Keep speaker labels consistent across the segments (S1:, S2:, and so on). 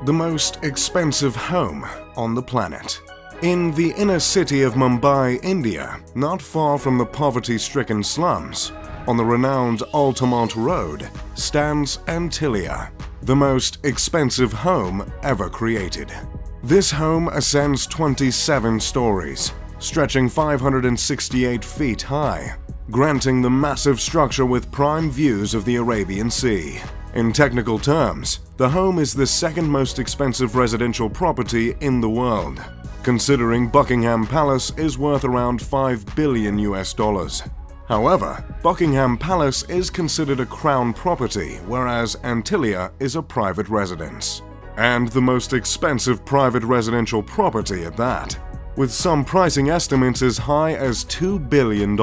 S1: the most expensive home on the planet. In the inner city of Mumbai, India, not far from the poverty-stricken slums, on the renowned Altamont Road, stands Antilia, the most expensive home ever created. This home ascends 27 stories, stretching 568 feet high, granting the massive structure with prime views of the Arabian Sea. In technical terms, the home is the second most expensive residential property in the world, considering Buckingham Palace is worth around $5 billion. However, Buckingham Palace is considered a crown property, whereas Antilia is a private residence. And the most expensive private residential property at that, with some pricing estimates as high as $2 billion.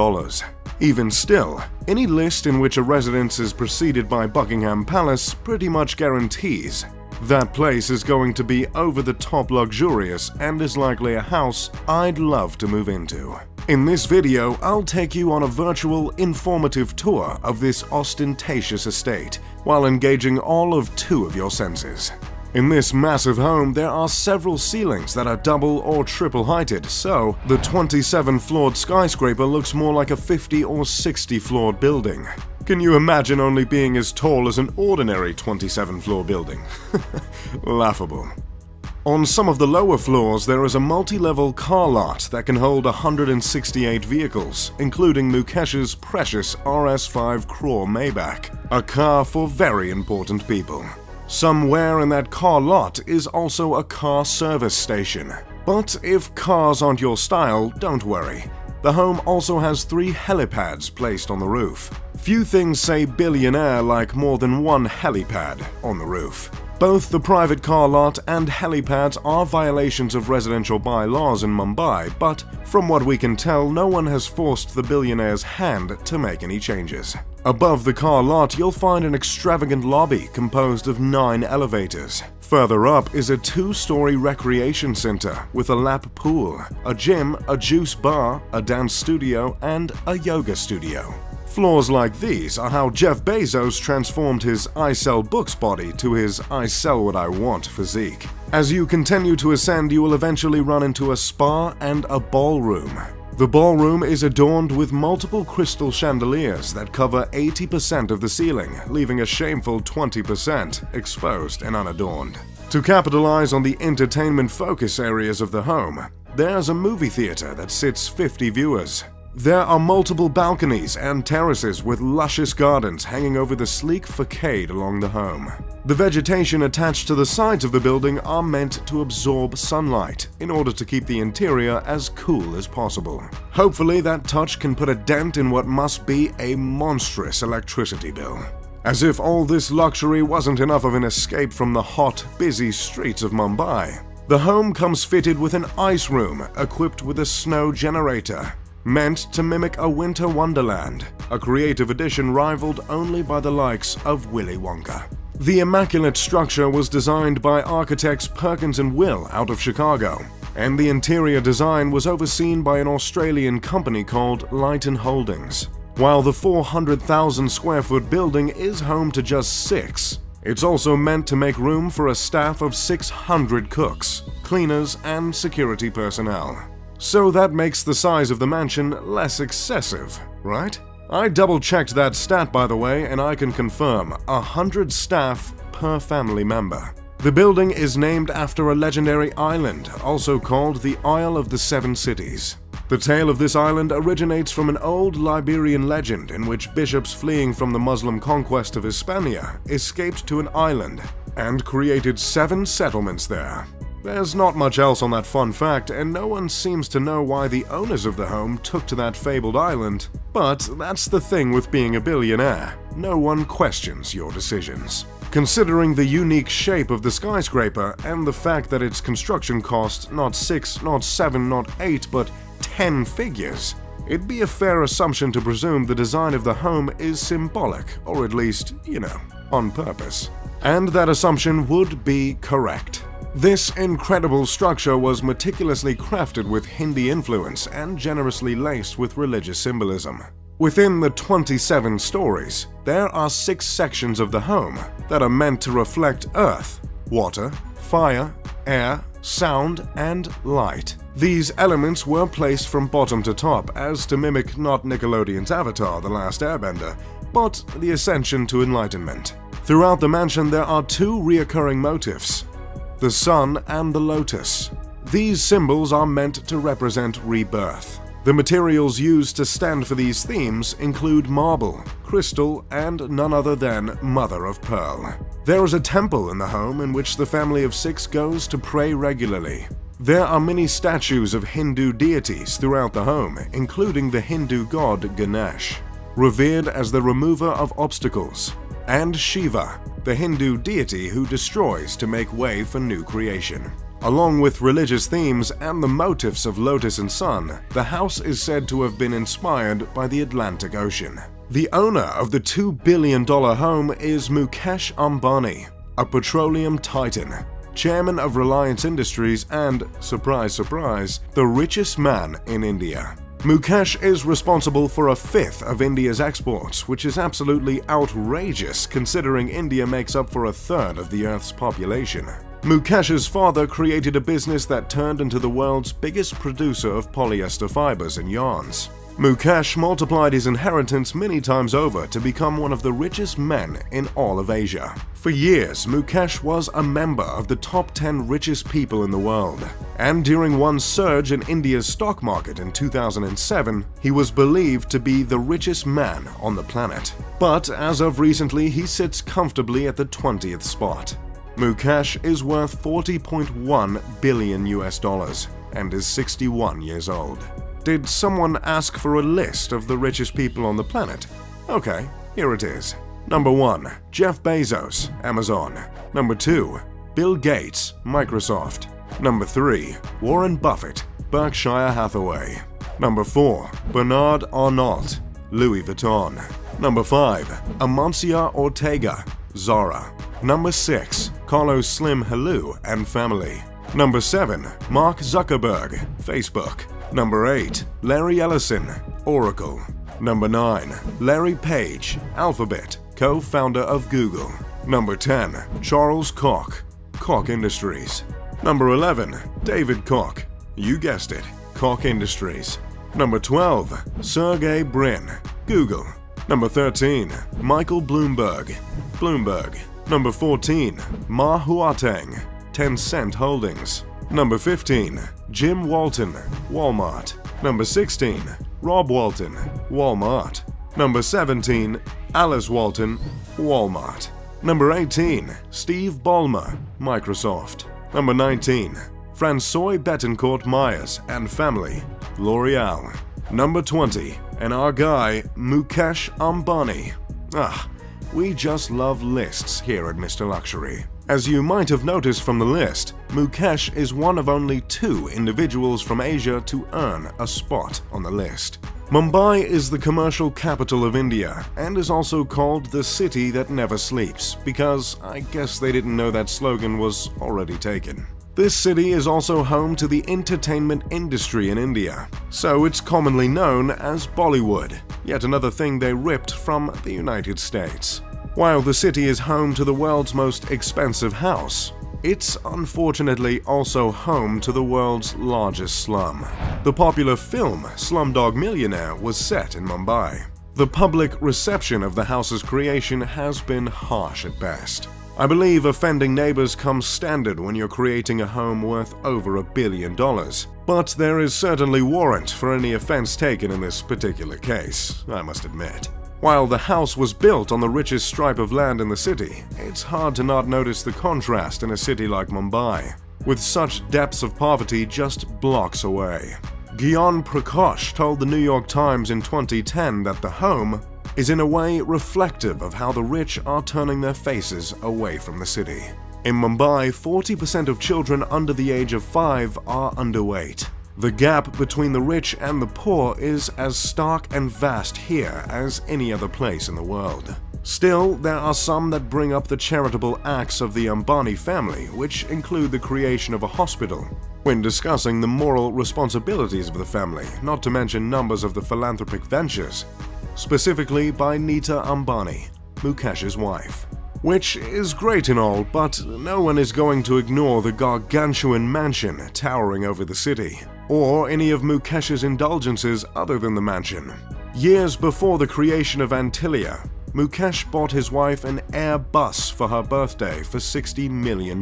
S1: Even still, any list in which a residence is preceded by Buckingham Palace pretty much guarantees that place is going to be over-the-top luxurious and is likely a house I'd love to move into. In this video, I'll take you on a virtual, informative tour of this ostentatious estate, while engaging all of 2 of your senses. In this massive home, there are several ceilings that are double or triple heighted, so the 27-floored skyscraper looks more like a 50 or 60-floored building. Can you imagine only being as tall as an ordinary 27-floor building? Laughable. On some of the lower floors, there is a multi-level car lot that can hold 168 vehicles, including Mukesh's precious RS5 Crore Maybach, a car for very important people. Somewhere in that car lot is also a car service station. But if cars aren't your style, don't worry. The home also has 3 helipads placed on the roof. Few things say billionaire like more than one helipad on the roof. Both the private car lot and helipads are violations of residential bylaws in Mumbai, but from what we can tell, no one has forced the billionaire's hand to make any changes. Above the car lot, you'll find an extravagant lobby composed of 9 elevators. Further up is a 2-story recreation center with a lap pool, a gym, a juice bar, a dance studio, and a yoga studio. Floors like these are how Jeff Bezos transformed his I sell books body to his I sell what I want physique. As you continue to ascend, you will eventually run into a spa and a ballroom. The ballroom is adorned with multiple crystal chandeliers that cover 80% of the ceiling, leaving a shameful 20% exposed and unadorned. To capitalize on the entertainment focus areas of the home, there's a movie theater that sits 50 viewers. There are multiple balconies and terraces with luscious gardens hanging over the sleek facade along the home. The vegetation attached to the sides of the building are meant to absorb sunlight in order to keep the interior as cool as possible. Hopefully that touch can put a dent in what must be a monstrous electricity bill. As if all this luxury wasn't enough of an escape from the hot, busy streets of Mumbai, the home comes fitted with an ice room equipped with a snow generator, meant to mimic a winter wonderland, a creative addition rivaled only by the likes of Willy Wonka. The immaculate structure was designed by architects Perkins & Will out of Chicago, and the interior design was overseen by an Australian company called Lighton Holdings. While the 400,000 square foot building is home to just 6, it's also meant to make room for a staff of 600 cooks, cleaners, and security personnel. So that makes the size of the mansion less excessive, right? I double-checked that stat, by the way, and I can confirm 100 staff per family member. The building is named after a legendary island, also called the Isle of the Seven Cities. The tale of this island originates from an old Liberian legend in which bishops fleeing from the Muslim conquest of Hispania escaped to an island and created 7 settlements there. There's not much else on that fun fact, and no one seems to know why the owners of the home took to that fabled island. But that's the thing with being a billionaire. No one questions your decisions. Considering the unique shape of the skyscraper and the fact that its construction cost not 6, not 7, not 8, but 10 figures, it'd be a fair assumption to presume the design of the home is symbolic, or at least, on purpose. And that assumption would be correct. This incredible structure was meticulously crafted with Hindi influence and generously laced with religious symbolism. Within the 27 stories, there are 6 sections of the home that are meant to reflect earth, water, fire, air, sound, and light. These elements were placed from bottom to top as to mimic not Nickelodeon's Avatar: The Last Airbender, but the ascension to enlightenment. Throughout the mansion there are two reoccurring motifs: the sun and the lotus. These symbols are meant to represent rebirth. The materials used to stand for these themes include marble, crystal, and none other than mother of pearl. There is a temple in the home in which the family of 6 goes to pray regularly. There are many statues of Hindu deities throughout the home, including the Hindu god Ganesh, revered as the remover of obstacles, and Shiva, the Hindu deity who destroys to make way for new creation. Along with religious themes and the motifs of lotus and sun, the house is said to have been inspired by the Atlantic Ocean. The owner of the $2 billion home is Mukesh Ambani, a petroleum titan, chairman of Reliance Industries and, surprise surprise, the richest man in India. Mukesh is responsible for a fifth of India's exports, which is absolutely outrageous considering India makes up for a third of the Earth's population. Mukesh's father created a business that turned into the world's biggest producer of polyester fibers and yarns. Mukesh multiplied his inheritance many times over to become one of the richest men in all of Asia. For years, Mukesh was a member of the top 10 richest people in the world, and during one surge in India's stock market in 2007, he was believed to be the richest man on the planet. But as of recently, he sits comfortably at the 20th spot. Mukesh is worth $40.1 billion and is 61 years old. Did someone ask for a list of the richest people on the planet? Okay, here it is. Number 1. Jeff Bezos, Amazon. Number 2. Bill Gates, Microsoft. Number 3. Warren Buffett, Berkshire Hathaway. Number 4. Bernard Arnault, Louis Vuitton. Number 5. Amancio Ortega, Zara. Number 6. Carlos Slim Helou and family. Number 7. Mark Zuckerberg, Facebook. Number 8. Larry Ellison, Oracle. Number 9. Larry Page, Alphabet, co-founder of Google. Number 10. Charles Koch, Koch Industries. Number 11. David Koch, you guessed it, Koch Industries. Number 12. Sergey Brin, Google. Number 13. Michael Bloomberg, Bloomberg. Number 14. Ma Huateng, Tencent Holdings. Number 15. Jim Walton, Walmart. Number 16. Rob Walton, Walmart. Number 17. Alice Walton, Walmart. Number 18. Steve Ballmer, Microsoft. Number 19. François Bettencourt Myers and family, L'Oreal. Number 20. And our guy, Mukesh Ambani. We just love lists here at Mr. Luxury. As you might have noticed from the list, Mukesh is one of only 2 individuals from Asia to earn a spot on the list. Mumbai is the commercial capital of India and is also called the city that never sleeps because I guess they didn't know that slogan was already taken. This city is also home to the entertainment industry in India, so it's commonly known as Bollywood, yet another thing they ripped from the United States. While the city is home to the world's most expensive house, it's unfortunately also home to the world's largest slum. The popular film Slumdog Millionaire was set in Mumbai. The public reception of the house's creation has been harsh at best. I believe offending neighbors comes standard when you're creating a home worth over $1 billion, but there is certainly warrant for any offense taken in this particular case, I must admit. While the house was built on the richest stripe of land in the city, it's hard to not notice the contrast in a city like Mumbai, with such depths of poverty just blocks away. Gyan Prakash told the New York Times in 2010 that the home is in a way reflective of how the rich are turning their faces away from the city. In Mumbai, 40% of children under the age of 5 are underweight. The gap between the rich and the poor is as stark and vast here as any other place in the world. Still, there are some that bring up the charitable acts of the Ambani family, which include the creation of a hospital, when discussing the moral responsibilities of the family, not to mention numbers of the philanthropic ventures, specifically by Nita Ambani, Mukesh's wife. Which is great and all, but no one is going to ignore the gargantuan mansion towering over the city, or any of Mukesh's indulgences other than the mansion. Years before the creation of Antilia, Mukesh bought his wife an Airbus for her birthday for $60 million.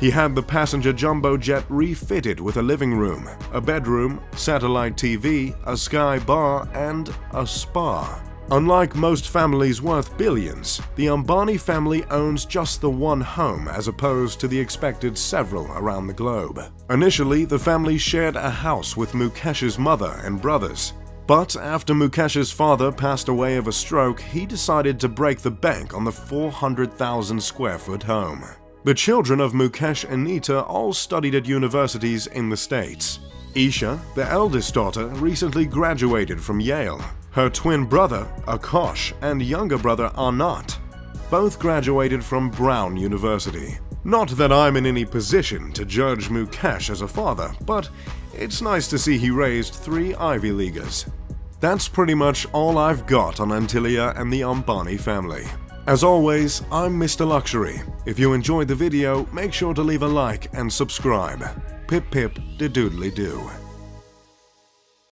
S1: He had the passenger jumbo jet refitted with a living room, a bedroom, satellite TV, a sky bar, and a spa. Unlike most families worth billions, the Ambani family owns just the one home as opposed to the expected several around the globe. Initially, the family shared a house with Mukesh's mother and brothers. But after Mukesh's father passed away of a stroke, he decided to break the bank on the 400,000 square foot home. The children of Mukesh and Nita all studied at universities in the States. Isha, the eldest daughter, recently graduated from Yale. Her twin brother, Akash, and younger brother, Anat, both graduated from Brown University. Not that I'm in any position to judge Mukesh as a father, but it's nice to see he raised 3 Ivy Leaguers. That's pretty much all I've got on Antilia and the Ambani family. As always, I'm Mr. Luxury. If you enjoyed the video, make sure to leave a like and subscribe. Pip pip de doodly doo.